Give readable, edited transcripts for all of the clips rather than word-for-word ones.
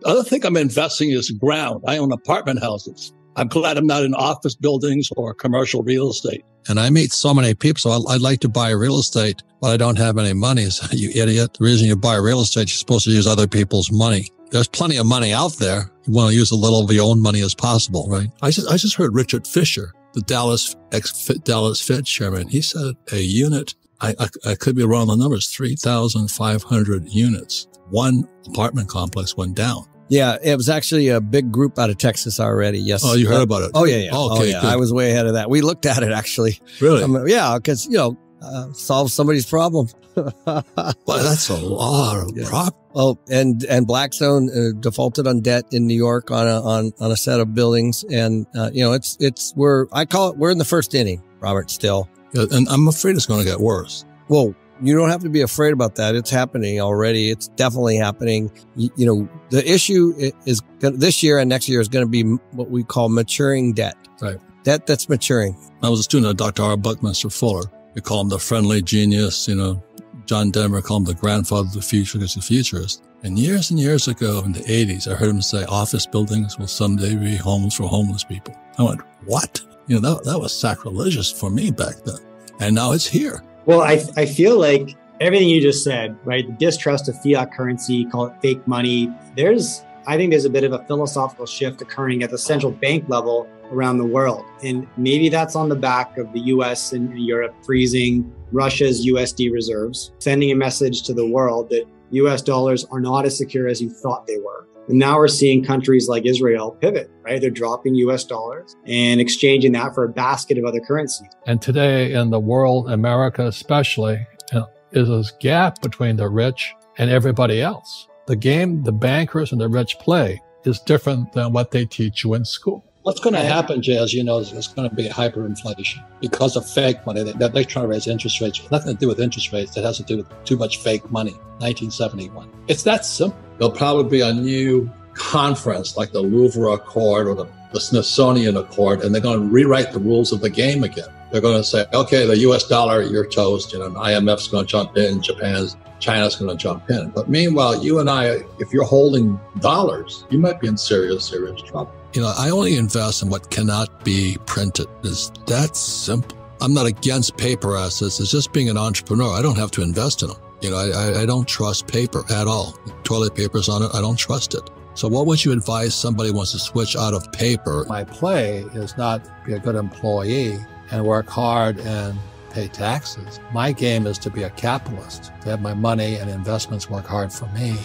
other thing I'm investing is ground. I own apartment houses. I'm glad I'm not in office buildings or commercial real estate. And I meet so many people, so I'd like to buy real estate, but I don't have any money. So, you idiot. The reason you buy real estate, you're supposed to use other people's money. There's plenty of money out there. You want to use a little of your own money as possible, right? I just heard Richard Fisher, the Dallas Fed chairman. He said a unit, I could be wrong on the numbers, 3,500 units. One apartment complex went down. Yeah, it was actually a big group out of Texas already. Yes. Oh, you heard about it? Oh, yeah. Oh, okay, I was way ahead of that. We looked at it, actually. Really? Yeah, because, solve somebody's problem. Well, that's a lot of problem. Oh, and Blackstone defaulted on debt in New York on a set of buildings. And, we're in the first inning, Robert, still. Yeah, and I'm afraid it's going to get worse. Well, you don't have to be afraid about that. It's happening already. It's definitely happening. The issue is this year and next year is going to be what we call maturing debt. Right. Debt that's maturing. I was a student of Dr. R. Buckminster Fuller. We call him the friendly genius. John Denver called him the grandfather of the future because he's a futurist. And years ago in the 80s, I heard him say office buildings will someday be homes for homeless people. I went, what? That was sacrilegious for me back then. And now it's here. Well, I feel like everything you just said, right? The distrust of fiat currency, call it fake money. I think there's a bit of a philosophical shift occurring at the central bank level around the world. And maybe that's on the back of the US and Europe freezing Russia's USD reserves, sending a message to the world that US dollars are not as secure as you thought they were. And now we're seeing countries like Israel pivot, right? They're dropping US dollars and exchanging that for a basket of other currencies. And today in the world, America especially, is this gap between the rich and everybody else. The game the bankers and the rich play is different than what they teach you in school. What's going to happen, Jay, as you know, is there's going to be hyperinflation because of fake money. They're trying to raise interest rates. It's nothing to do with interest rates. It has to do with too much fake money. 1971. It's that simple. There'll probably be a new conference like the Louvre Accord or the Smithsonian Accord, and they're going to rewrite the rules of the game again. They're going to say, okay, the US dollar, you're toast. IMF's going to jump in, China's going to jump in. But meanwhile, you and I, if you're holding dollars, you might be in serious trouble. I only invest in what cannot be printed. It's that simple. I'm not against paper assets. It's just being an entrepreneur. I don't have to invest in them. I don't trust paper at all. Toilet paper's on it. I don't trust it. So what would you advise somebody who wants to switch out of paper? My play is not be a good employee and work hard and pay taxes. My game is to be a capitalist, to have my money and investments work hard for me.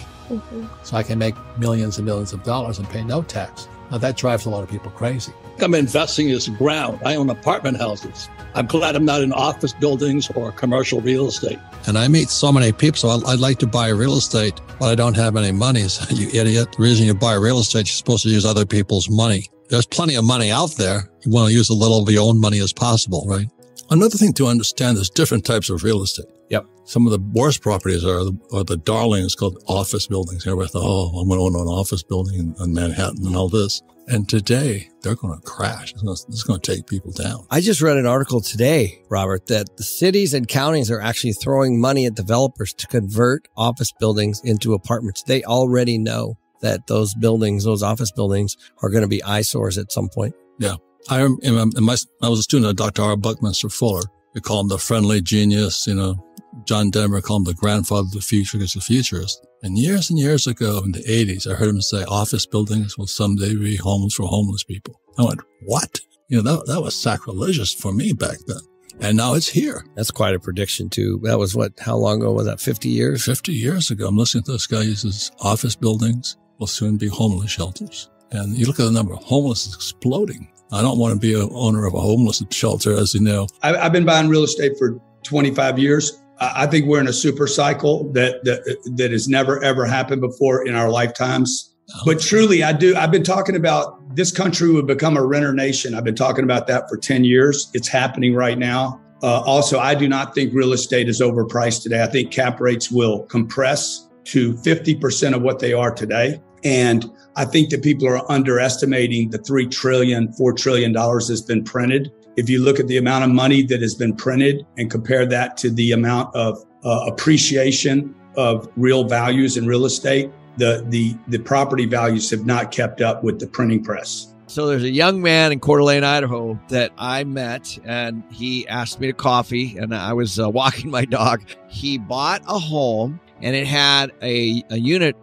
So I can make millions and millions of dollars and pay no tax. Now that drives a lot of people crazy. I'm investing is ground. I own apartment houses. I'm glad I'm not in office buildings or commercial real estate. And I meet so many people, so I'd like to buy real estate, but I don't have any money. So, you idiot. The reason you buy real estate, you're supposed to use other people's money. There's plenty of money out there. You want to use a little of your own money as possible, right? Another thing to understand is different types of real estate. Yep. Some of the worst properties are the darlings called office buildings. Everybody thought, I'm going to own an office building in Manhattan and all this. And today, they're going to crash. It's going to take people down. I just read an article today, Robert, that the cities and counties are actually throwing money at developers to convert office buildings into apartments. They already know that those office buildings, are going to be eyesores at some point. Yeah. I was a student of Dr. R. Buckminster Fuller. We call him the friendly genius. John Denver called him the grandfather of the future because he's a futurist. And years ago in the 80s, I heard him say office buildings will someday be homes for homeless people. I went, what? That was sacrilegious for me back then. And now it's here. That's quite a prediction too. That was how long ago was that? 50 years? 50 years ago. I'm listening to this guy. He says office buildings will soon be homeless shelters. And you look at the number of homeless is exploding. I don't want to be an owner of a homeless shelter, as you know. I've been buying real estate for 25 years. I think we're in a super cycle that has never, ever happened before in our lifetimes. But truly, I've been talking about this country would become a renter nation. I've been talking about that for 10 years. It's happening right now. Also, I do not think real estate is overpriced today. I think cap rates will compress to 50% of what they are today. And I think that people are underestimating the $3 trillion, $4 trillion that's been printed. If you look at the amount of money that has been printed and compare that to the amount of appreciation of real values in real estate, the property values have not kept up with the printing press. So there's a young man in Coeur d'Alene, Idaho that I met, and he asked me to coffee, and I was walking my dog. He bought a home, and it had a unit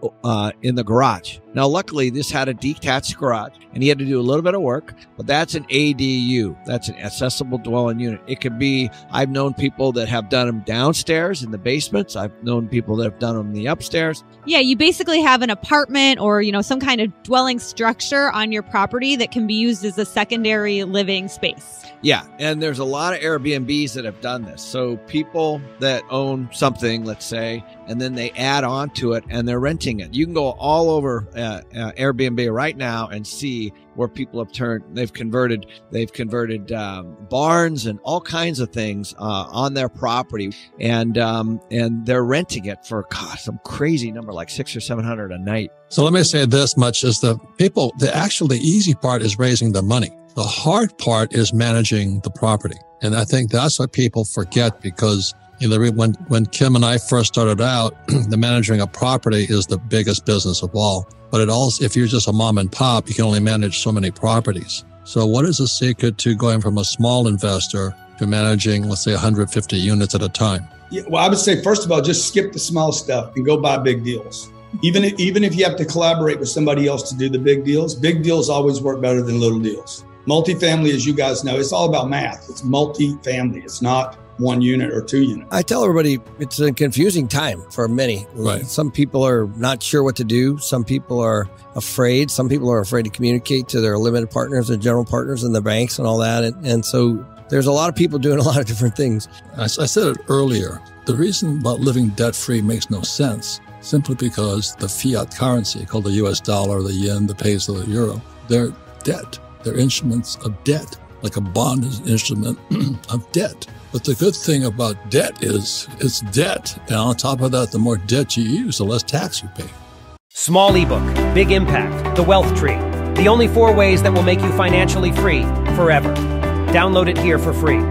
in the garage. Now, luckily, this had a detached garage, and he had to do a little bit of work, but that's an ADU. That's an accessible dwelling unit. It could be, I've known people that have done them downstairs in the basements. I've known people that have done them in the upstairs. Yeah, you basically have an apartment or, some kind of dwelling structure on your property that can be used as a secondary living space. Yeah, and there's a lot of Airbnbs that have done this. So people that own something, let's say, and then they add on to it and they're renting it. You can go all over Airbnb right now and see where people have they've converted barns and all kinds of things on their property, and they're renting it for some crazy number, like $600 or $700 a night. So let me say this much: is the easy part is raising the money. The hard part is managing the property, and I think that's what people forget, because when Kim and I first started out, the managing a property is the biggest business of all. But if you're just a mom and pop, you can only manage so many properties. So what is the secret to going from a small investor to managing, let's say, 150 units at a time? Yeah, well, I would say, first of all, just skip the small stuff and go buy big deals. Even if you have to collaborate with somebody else to do the big deals always work better than little deals. Multifamily, as you guys know, it's all about math. It's multifamily. It's not 1 unit or 2 units. I tell everybody it's a confusing time for many. Right. Some people are not sure what to do. Some people are afraid. Some people are afraid to communicate to their limited partners, their general partners, and the banks and all that. And so there's a lot of people doing a lot of different things. I said it earlier. The reason about living debt-free makes no sense, simply because the fiat currency called the US dollar, the yen, the peso, the euro, they're debt. They're instruments of debt, like a bond is an instrument of debt. But the good thing about debt is it's debt. And on top of that, the more debt you use, the less tax you pay. Small ebook, big impact, The Wealth Tree. The only 4 ways that will make you financially free forever. Download it here for free.